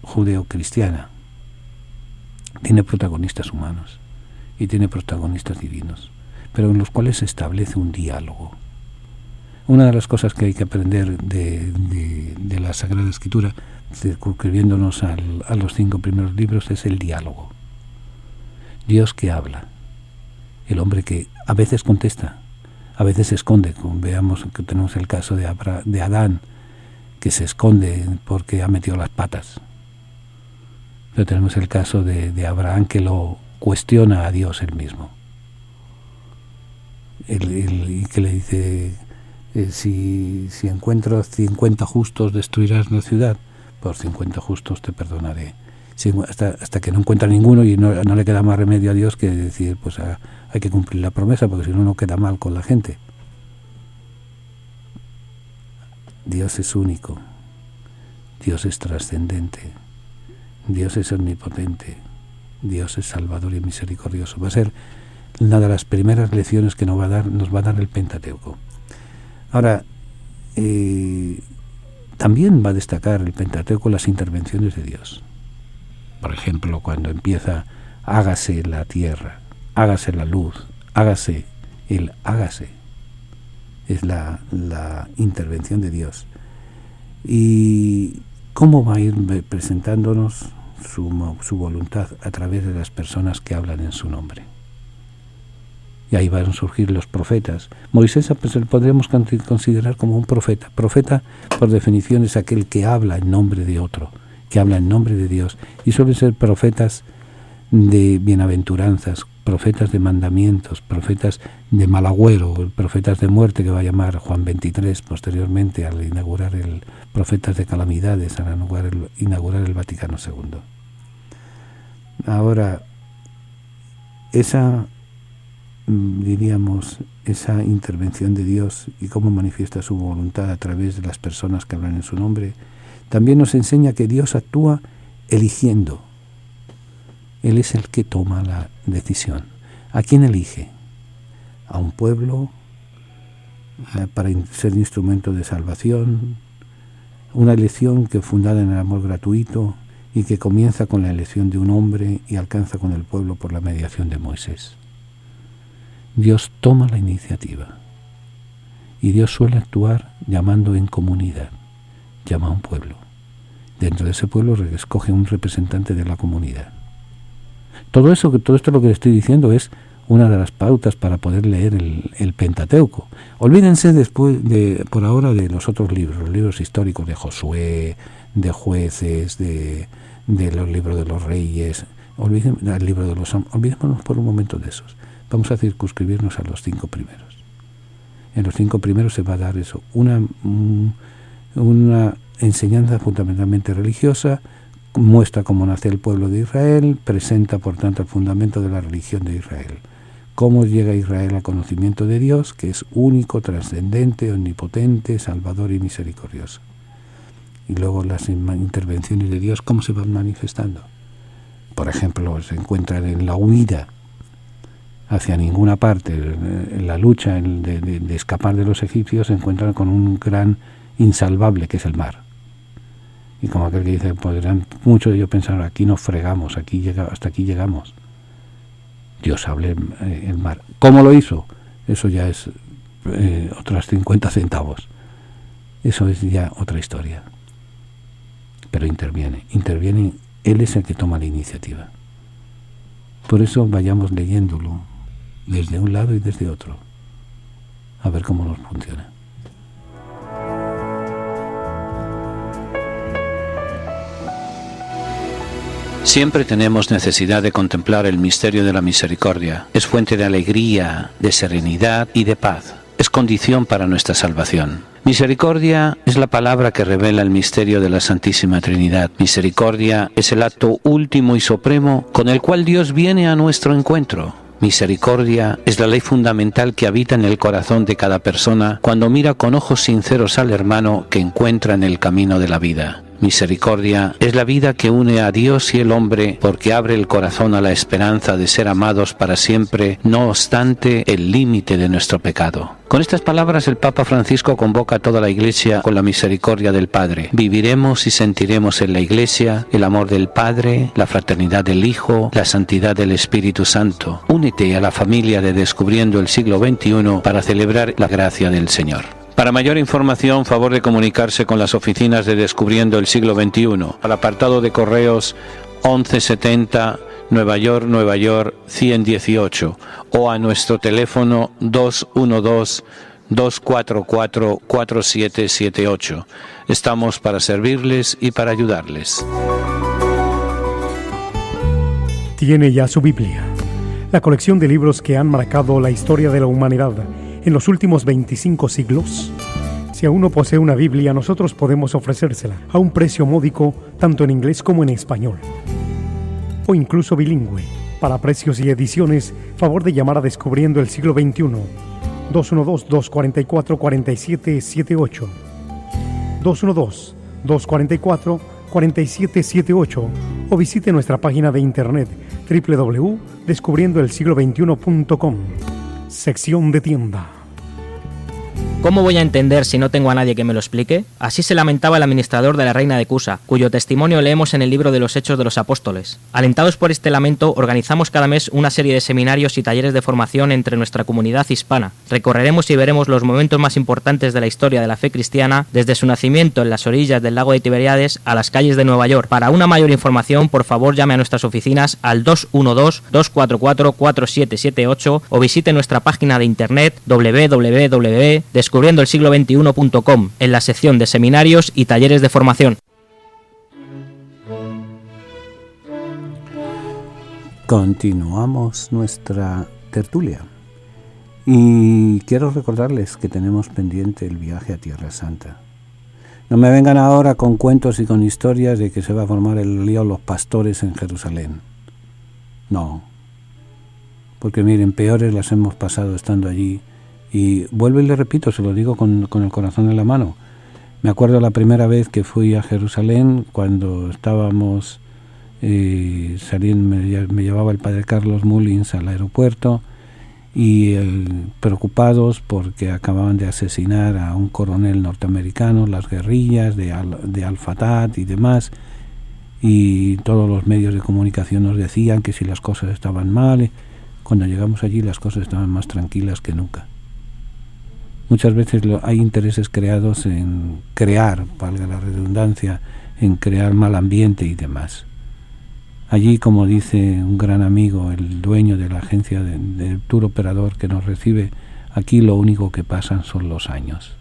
judeocristiana, tiene protagonistas humanos y tiene protagonistas divinos, pero en los cuales se establece un diálogo. Una de las cosas que hay que aprender de la Sagrada Escritura, circunscribiéndonos a los 5 primeros libros, es el diálogo. Dios que habla, el hombre que a veces contesta, a veces se esconde. Veamos que tenemos el caso de Adán, que se esconde porque ha metido las patas. Pero tenemos el caso de Abraham, que lo cuestiona a Dios él mismo. Y que le dice, si encuentro 50 justos, destruirás la ciudad. Por 50 justos te perdonaré. Hasta que no encuentra ninguno, y no le queda más remedio a Dios que decir, pues hay que cumplir la promesa, porque si no, no queda mal con la gente. Dios es único. Dios es trascendente. Dios es omnipotente. Dios es salvador y misericordioso. Va a ser una de las primeras lecciones que nos va a dar el Pentateuco. Ahora, también va a destacar el Pentateuco las intervenciones de Dios. Por ejemplo, cuando empieza, hágase la tierra, hágase la luz, hágase el hágase. Es la intervención de Dios. ¿Y cómo va a ir presentándonos su voluntad? A través de las personas que hablan en su nombre. Y ahí van a surgir los profetas. Moisés podríamos considerar como un profeta. Profeta, por definición, es aquel que habla en nombre de otro, que habla en nombre de Dios. Y suelen ser profetas de bienaventuranzas, profetas de mandamientos, profetas de mal agüero, profetas de muerte, que va a llamar Juan 23 posteriormente al inaugurar profetas de calamidades, al inaugurar el Vaticano II. Ahora, esa intervención de Dios y cómo manifiesta su voluntad a través de las personas que hablan en su nombre, también nos enseña que Dios actúa eligiendo. Él es el que toma la decisión. ¿A quién elige? A un pueblo para ser instrumento de salvación, una elección que fundada en el amor gratuito y que comienza con la elección de un hombre y alcanza con el pueblo por la mediación de Moisés. Dios toma la iniciativa y Dios suele actuar llamando en comunidad, llama a un pueblo. Dentro de ese pueblo escoge un representante de la comunidad. Todo esto lo que le estoy diciendo es una de las pautas para poder leer el Pentateuco. Olvídense por ahora de los otros libros, los libros históricos de Josué, de Jueces, de los libros de los Reyes, olvidémonos por un momento de esos. Vamos a circunscribirnos a los 5 primeros. En los 5 primeros se va a dar eso, una enseñanza fundamentalmente religiosa, muestra cómo nace el pueblo de Israel, presenta por tanto el fundamento de la religión de Israel. Cómo llega Israel al conocimiento de Dios, que es único, trascendente, omnipotente, salvador y misericordioso. Y luego las intervenciones de Dios, cómo se van manifestando. Por ejemplo, se encuentran en la huida hacia ninguna parte, en la lucha de escapar de los egipcios, se encuentran con un gran insalvable que es el mar. Y como aquel que dice, podrán muchos de ellos pensar, aquí nos fregamos, hasta aquí llegamos. Dios abre el mar. ¿Cómo lo hizo? Eso ya es otras 50 centavos. Eso es ya otra historia. Pero interviene, Él es el que toma la iniciativa. Por eso vayamos leyéndolo desde un lado y desde otro, a ver cómo nos funciona. Siempre tenemos necesidad de contemplar el misterio de la misericordia. Es fuente de alegría, de serenidad y de paz. Es condición para nuestra salvación. Misericordia es la palabra que revela el misterio de la Santísima Trinidad. Misericordia es el acto último y supremo con el cual Dios viene a nuestro encuentro. Misericordia es la ley fundamental que habita en el corazón de cada persona cuando mira con ojos sinceros al hermano que encuentra en el camino de la vida. Misericordia es la vida que une a Dios y el hombre porque abre el corazón a la esperanza de ser amados para siempre, no obstante el límite de nuestro pecado. Con estas palabras el Papa Francisco convoca a toda la Iglesia con la misericordia del Padre. Viviremos y sentiremos en la Iglesia el amor del Padre, la fraternidad del Hijo, la santidad del Espíritu Santo. Únete a la familia de Descubriendo el Siglo XXI para celebrar la gracia del Señor. Para mayor información, favor de comunicarse con las oficinas de Descubriendo el Siglo XXI, al apartado de correos 1170 Nueva York 118 o a nuestro teléfono 212-244-4778. Estamos para servirles y para ayudarles. tiene ya su Biblia, la colección de libros que han marcado la historia de la humanidad en los últimos 25 siglos. Si aún no posee una Biblia, nosotros podemos ofrecérsela a un precio módico, tanto en inglés como en español, o incluso bilingüe. Para precios y ediciones, favor de llamar a Descubriendo el Siglo XXI, 212-244-4778, 212-244-4778, o visite nuestra página de internet www.descubriendoelsiglo21.com, sección de tienda. ¿Cómo voy a entender si no tengo a nadie que me lo explique? Así se lamentaba el administrador de la reina de Cusa, cuyo testimonio leemos en el libro de los Hechos de los Apóstoles. Alentados por este lamento, organizamos cada mes una serie de seminarios y talleres de formación entre nuestra comunidad hispana. Recorreremos y veremos los momentos más importantes de la historia de la fe cristiana, desde su nacimiento en las orillas del lago de Tiberíades a las calles de Nueva York. Para una mayor información, por favor llame a nuestras oficinas al 212-244-4778 o visite nuestra página de internet www.descubriendoelsiglo21.com en la sección de seminarios y talleres de formación. Continuamos nuestra tertulia y quiero recordarles que tenemos pendiente el viaje a Tierra Santa. No me vengan ahora con cuentos y con historias de que se va a formar el lío los pastores en Jerusalén. No, porque miren, peores las hemos pasado estando allí. Y vuelvo y le repito, se lo digo con el corazón en la mano. Me acuerdo la primera vez que fui a Jerusalén, cuando estábamos saliendo, me llevaba el padre Carlos Mullins al aeropuerto y preocupados porque acababan de asesinar a un coronel norteamericano, las guerrillas de Al-Fatah y demás, y todos los medios de comunicación nos decían que si las cosas estaban mal. Cuando llegamos allí las cosas estaban más tranquilas que nunca. Muchas veces hay intereses creados en crear, valga la redundancia, en crear mal ambiente y demás. Allí, como dice un gran amigo, el dueño de la agencia de tour operador que nos recibe, aquí lo único que pasan son los años.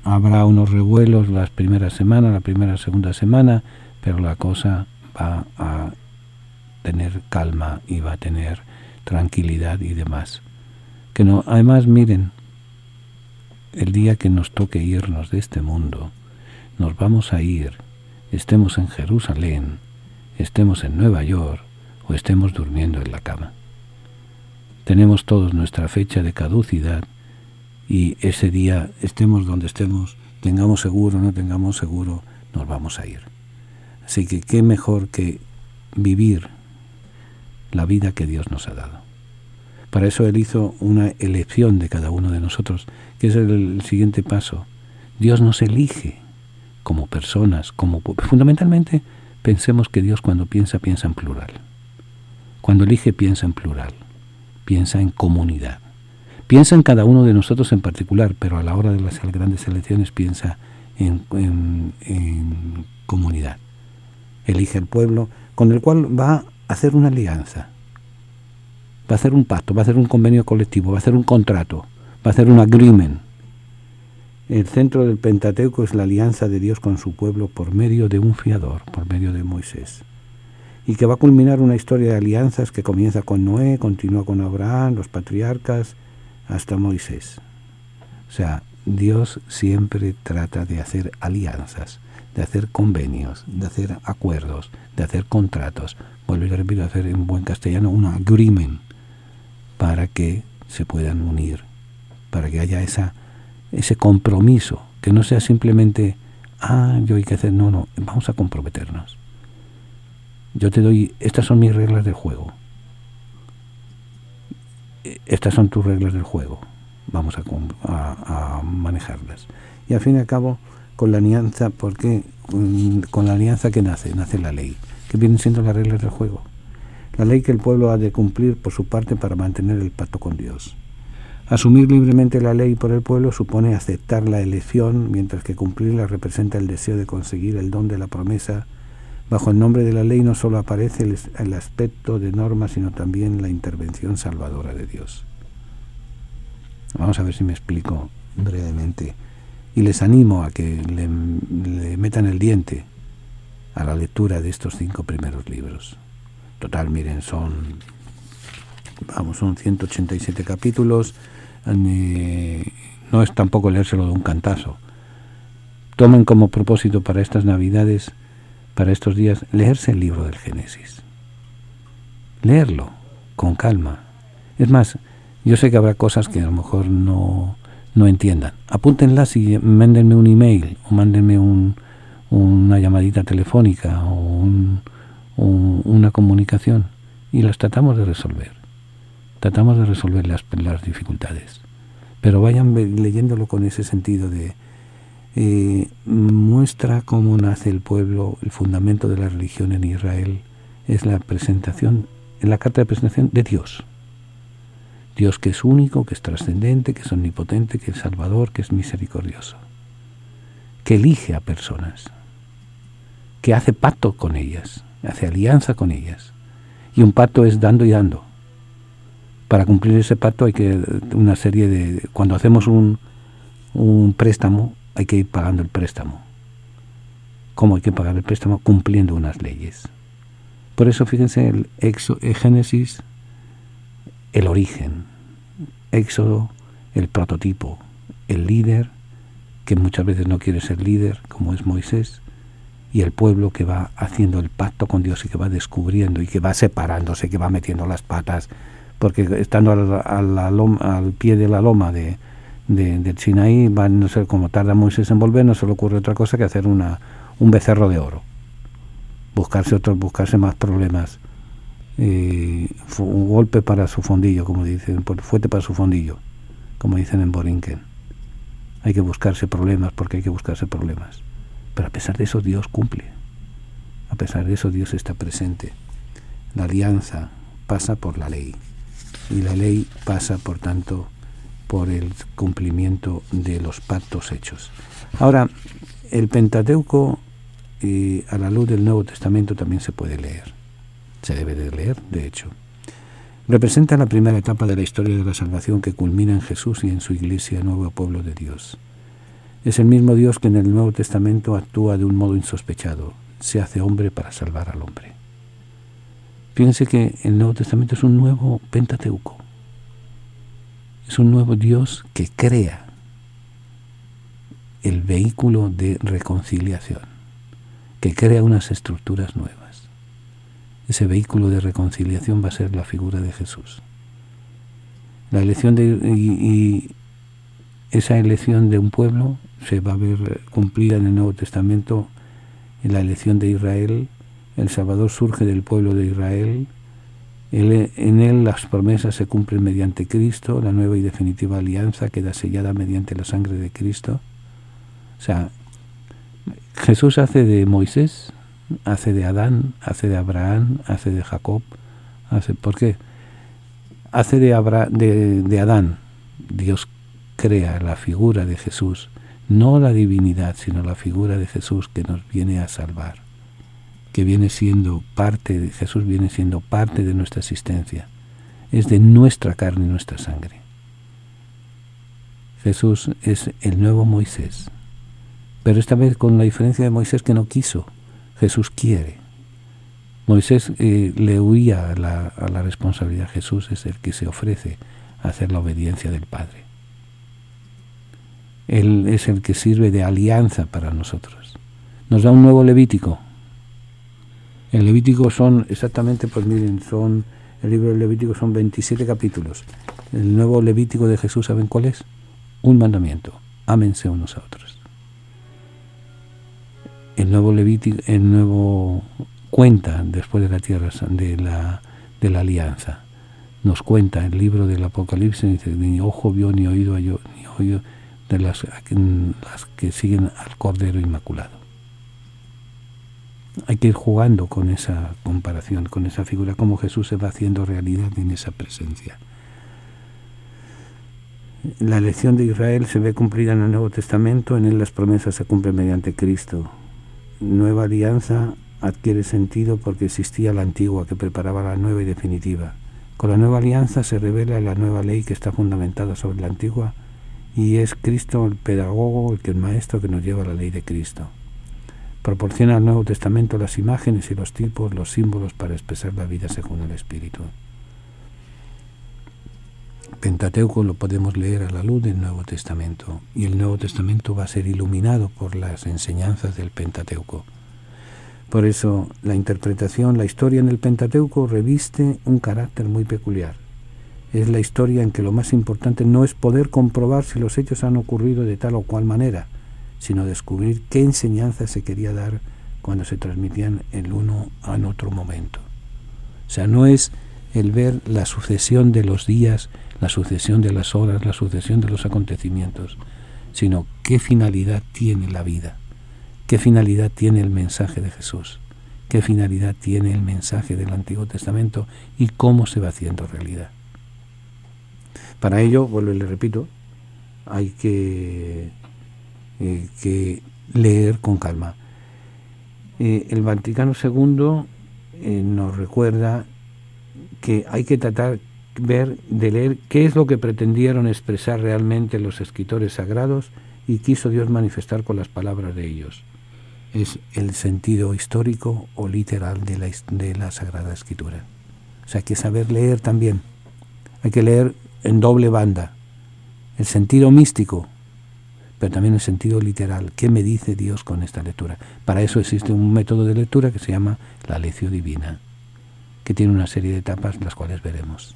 Habrá unos revuelos las primeras semanas, la primera, segunda semana, pero la cosa va a tener calma y va a tener tranquilidad y demás. Que no, además, miren, el día que nos toque irnos de este mundo, nos vamos a ir, estemos en Jerusalén, estemos en Nueva York o estemos durmiendo en la cama. Tenemos todos nuestra fecha de caducidad y ese día, estemos donde estemos, tengamos seguro o no tengamos seguro, nos vamos a ir. Así que qué mejor que vivir la vida que Dios nos ha dado. Para eso Él hizo una elección de cada uno de nosotros, que es el siguiente paso. Dios nos elige como personas, fundamentalmente pensemos que Dios cuando piensa en plural. Cuando elige piensa en plural, piensa en comunidad. Piensa en cada uno de nosotros en particular, pero a la hora de las grandes elecciones piensa en comunidad. Elige el pueblo con el cual va a hacer una alianza. Va a hacer un pacto, va a hacer un convenio colectivo, va a hacer un contrato, va a hacer un agreement. El centro del Pentateuco es la alianza de Dios con su pueblo por medio de un fiador, por medio de Moisés. Y que va a culminar una historia de alianzas que comienza con Noé, continúa con Abraham, los patriarcas, hasta Moisés. O sea, Dios siempre trata de hacer alianzas, de hacer convenios, de hacer acuerdos, de hacer contratos. Vuelvo y repito, hacer en buen castellano un agreement, para que se puedan unir, para que haya ese compromiso, que no sea simplemente, yo hay que hacer, no, vamos a comprometernos. Yo te doy, estas son mis reglas del juego, estas son tus reglas del juego, vamos a manejarlas. Y al fin y al cabo, con la alianza, porque con la alianza que nace la ley, que vienen siendo las reglas del juego. La ley que el pueblo ha de cumplir por su parte para mantener el pacto con Dios. Asumir libremente la ley por el pueblo supone aceptar la elección, mientras que cumplirla representa el deseo de conseguir el don de la promesa. Bajo el nombre de la ley no solo aparece el aspecto de norma, sino también la intervención salvadora de Dios. Vamos a ver si me explico brevemente. Y les animo a que le metan el diente a la lectura de estos 5 primeros libros. Total, miren, son 187 capítulos. No es tampoco leérselo de un cantazo. Tomen como propósito para estas Navidades, para estos días, leerse el libro del Génesis. Leerlo con calma. Es más, yo sé que habrá cosas que a lo mejor no entiendan. Apúntenlas y mándenme un email o mándenme una llamadita telefónica o una comunicación y las tratamos de resolver. Tratamos de resolver las dificultades. Pero vayan leyéndolo con ese sentido de muestra cómo nace el pueblo, el fundamento de la religión en Israel es la presentación, en la carta de presentación de Dios. Dios que es único, que es trascendente, que es omnipotente, que es salvador, que es misericordioso, que elige a personas, que hace pacto con ellas, hace alianza con ellas. Y un pacto es dando y dando. Para cumplir ese pacto hay que una serie de... Cuando hacemos un préstamo, hay que ir pagando el préstamo. ¿Cómo hay que pagar el préstamo? Cumpliendo unas leyes. Por eso, fíjense, el Génesis, el origen, Éxodo, el prototipo, el líder, que muchas veces no quiere ser líder, como es Moisés, y el pueblo que va haciendo el pacto con Dios y que va descubriendo y que va separándose, que va metiendo las patas, porque estando al pie de la loma del Sinaí, van a ser como tarda Moisés en volver, no se le ocurre otra cosa que hacer un becerro de oro, buscarse más problemas, un golpe para su fondillo, como dicen, fuerte para su fondillo, como dicen en Borinquen. Hay que buscarse problemas porque hay que buscarse problemas. Pero a pesar de eso Dios cumple. A pesar de eso Dios está presente. La alianza pasa por la ley. Y la ley pasa, por tanto, por el cumplimiento de los pactos hechos. Ahora, el Pentateuco, a la luz del Nuevo Testamento, también se puede leer. Se debe de leer, de hecho. Representa la primera etapa de la historia de la salvación que culmina en Jesús y en su Iglesia, nuevo pueblo de Dios. Es el mismo Dios que en el Nuevo Testamento actúa de un modo insospechado. Se hace hombre para salvar al hombre. Fíjense que el Nuevo Testamento es un nuevo Pentateuco. Es un nuevo Dios que crea el vehículo de reconciliación, que crea unas estructuras nuevas. Ese vehículo de reconciliación va a ser la figura de Jesús. La elección y esa elección de un pueblo se va a ver cumplida en el Nuevo Testamento, en la elección de Israel. El Salvador surge del pueblo de Israel. En él las promesas se cumplen mediante Cristo. La nueva y definitiva alianza queda sellada mediante la sangre de Cristo. O sea, Jesús hace de Moisés, hace de Adán, hace de Abraham, hace de Jacob. ¿Por qué? Hace de Adán. Dios crea la figura de Jesús, no la divinidad, sino la figura de Jesús que nos viene a salvar, que viene siendo parte Jesús viene siendo parte de nuestra existencia, es de nuestra carne y nuestra sangre. Jesús es el nuevo Moisés, pero esta vez con la diferencia de Moisés que no quiso. Jesús quiere. Moisés le huía a la responsabilidad. Jesús es el que se ofrece a hacer la obediencia del Padre. Él es el que sirve de alianza para nosotros. Nos da un nuevo Levítico. El Levítico son exactamente, pues miren, el libro del Levítico son 27 capítulos. El nuevo Levítico de Jesús, ¿saben cuál es? Un mandamiento: ámense unos a otros. El nuevo Levítico, el nuevo cuenta después de la tierra de la alianza. Nos cuenta el libro del Apocalipsis, dice: ni ojo vio ni oído de las que siguen al Cordero Inmaculado. Hay que ir jugando con esa comparación, con esa figura, cómo Jesús se va haciendo realidad en esa presencia. La elección de Israel se ve cumplida en el Nuevo Testamento. En él las promesas se cumplen mediante Cristo. Nueva alianza adquiere sentido porque existía la antigua que preparaba la nueva y definitiva. Con la nueva alianza se revela la nueva ley que está fundamentada sobre la antigua, y es Cristo el pedagogo, el maestro que nos lleva a la ley de Cristo. Proporciona al Nuevo Testamento las imágenes y los tipos, los símbolos para expresar la vida según el Espíritu. Pentateuco lo podemos leer a la luz del Nuevo Testamento, y el Nuevo Testamento va a ser iluminado por las enseñanzas del Pentateuco. Por eso la interpretación, la historia en el Pentateuco reviste un carácter muy peculiar. Es la historia en que lo más importante no es poder comprobar si los hechos han ocurrido de tal o cual manera, sino descubrir qué enseñanza se quería dar cuando se transmitían el uno en otro momento. O sea, no es el ver la sucesión de los días, la sucesión de las horas, la sucesión de los acontecimientos, sino qué finalidad tiene la vida, qué finalidad tiene el mensaje de Jesús, qué finalidad tiene el mensaje del Antiguo Testamento y cómo se va haciendo realidad. Para ello, vuelvo y le repito, hay que leer con calma. El Vaticano II nos recuerda que hay que tratar de leer qué es lo que pretendieron expresar realmente los escritores sagrados y quiso Dios manifestar con las palabras de ellos. Es el sentido histórico o literal de la Sagrada Escritura. O sea, hay que saber leer también. Hay que leer en doble banda. El sentido místico, pero también el sentido literal. ¿Qué me dice Dios con esta lectura? Para eso existe un método de lectura que se llama la Lectio Divina, que tiene una serie de etapas, las cuales veremos.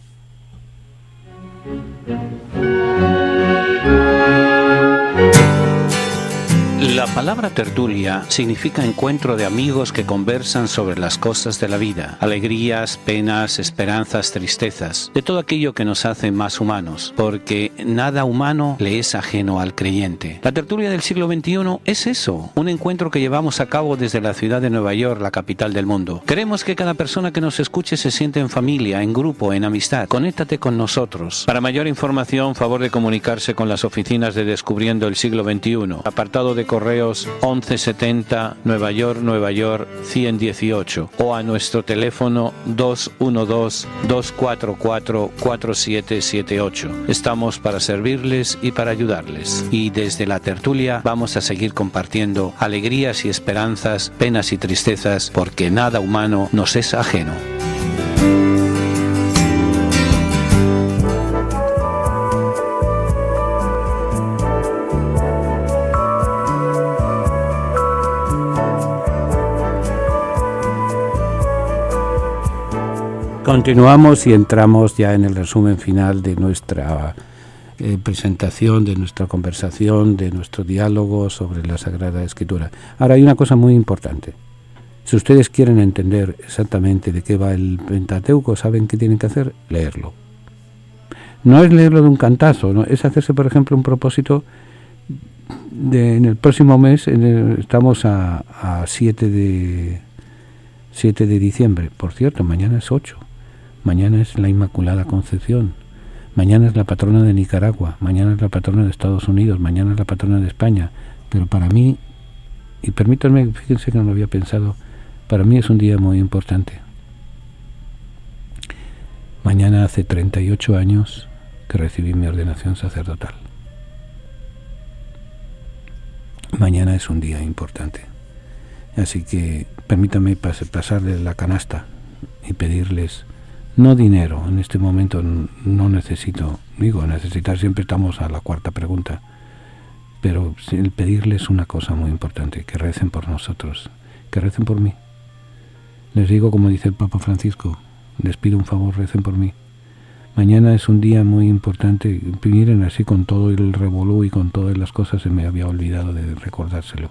La palabra tertulia significa encuentro de amigos que conversan sobre las cosas de la vida, alegrías, penas, esperanzas, tristezas, de todo aquello que nos hace más humanos, porque nada humano le es ajeno al creyente. La tertulia del siglo XXI es eso, un encuentro que llevamos a cabo desde la ciudad de Nueva York, la capital del mundo. Queremos que cada persona que nos escuche se sienta en familia, en grupo, en amistad. Conéctate con nosotros. Para mayor información, favor de comunicarse con las oficinas de Descubriendo el Siglo XXI, apartado de correos 1170 Nueva York 118 o a nuestro teléfono 212-244-4778. Estamos para servirles y para ayudarles. Y desde la tertulia vamos a seguir compartiendo alegrías y esperanzas, penas y tristezas, porque nada humano nos es ajeno. Continuamos y entramos ya en el resumen final de nuestra presentación, de nuestra conversación, de nuestro diálogo sobre la Sagrada Escritura. Ahora hay una cosa muy importante. Si ustedes quieren entender exactamente de qué va el Pentateuco, ¿saben qué tienen que hacer? Leerlo. No es leerlo de un cantazo, ¿no? Es hacerse, por ejemplo, un propósito en el próximo mes, estamos a 7 de diciembre. Por cierto, mañana es 8. Mañana es la Inmaculada Concepción, mañana es la patrona de Nicaragua, mañana es la patrona de Estados Unidos, mañana es la patrona de España. Pero para mí, y permítanme, fíjense que no lo había pensado, para mí es un día muy importante. Mañana hace 38 años que recibí mi ordenación sacerdotal. Mañana es un día importante. Así que permítanme pasarles la canasta y pedirles, no dinero, en este momento no necesito, necesitar siempre estamos a la cuarta pregunta, pero el pedirles una cosa muy importante, que recen por nosotros, que recen por mí. Les digo, como dice el Papa Francisco, les pido un favor, recen por mí. Mañana es un día muy importante, miren, así con todo el revolú y con todas las cosas se me había olvidado de recordárselo.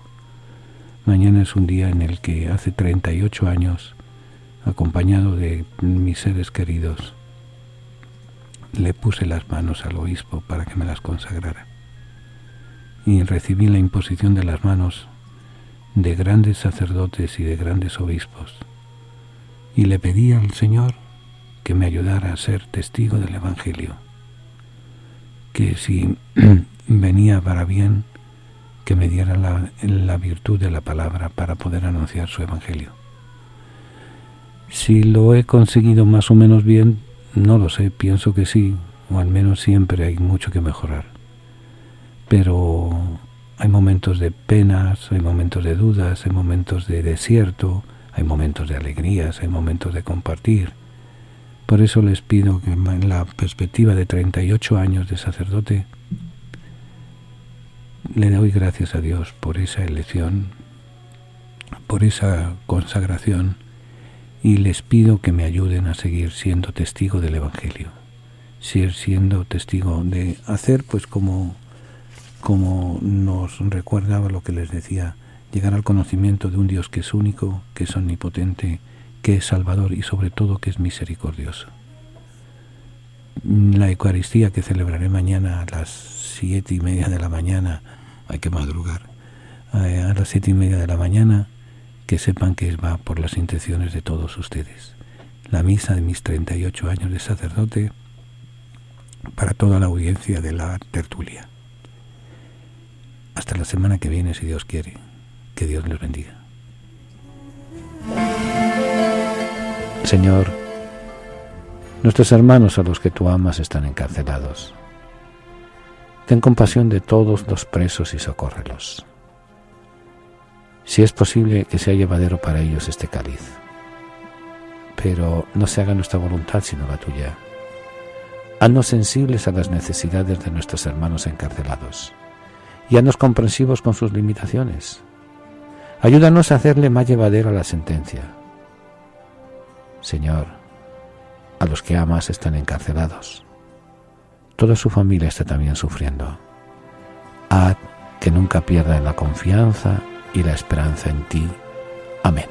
Mañana es un día en el que hace 38 años, acompañado de mis seres queridos, le puse las manos al obispo para que me las consagrara. Y recibí la imposición de las manos de grandes sacerdotes y de grandes obispos. Y le pedí al Señor que me ayudara a ser testigo del Evangelio. Que si venía para bien, que me diera la virtud de la palabra para poder anunciar su Evangelio. Si lo he conseguido más o menos bien, no lo sé, pienso que sí, o al menos siempre hay mucho que mejorar. Pero Hay momentos de penas, hay momentos de dudas, hay momentos de desierto, hay momentos de alegrías, hay momentos de compartir. Por eso les pido que en la perspectiva de 38 años de sacerdote, le doy gracias a Dios por esa elección, por esa consagración, y les pido que me ayuden a seguir siendo testigo del Evangelio, seguir siendo testigo de hacer, pues como nos recordaba lo que les decía, llegar al conocimiento de un Dios que es único, que es omnipotente, que es salvador y sobre todo que es misericordioso. La Eucaristía que celebraré mañana a las 7:30 de la mañana, hay que madrugar, a las 7:30 de la mañana, que sepan que va por las intenciones de todos ustedes. La misa de mis 38 años de sacerdote para toda la audiencia de la tertulia. Hasta la semana que viene, si Dios quiere. Que Dios les bendiga. Señor, nuestros hermanos a los que tú amas están encarcelados. Ten compasión de todos los presos y socórrelos. Si es posible, que sea llevadero para ellos este cáliz. Pero no se haga nuestra voluntad sino la tuya. Haznos sensibles a las necesidades de nuestros hermanos encarcelados y haznos comprensivos con sus limitaciones. Ayúdanos a hacerle más llevadera la sentencia. Señor, a los que amas están encarcelados. Toda su familia está también sufriendo. Haz que nunca pierdan la confianza y la esperanza en ti. Amén.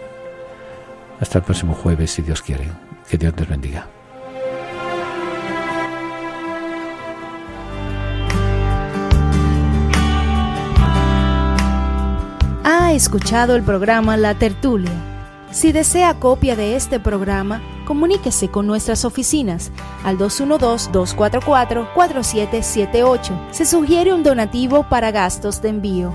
Hasta el próximo jueves, si Dios quiere. Que Dios les bendiga. Ha escuchado el programa La Tertulia. Si desea copia de este programa, comuníquese con nuestras oficinas al 212-244-4778. Se sugiere un donativo para gastos de envío.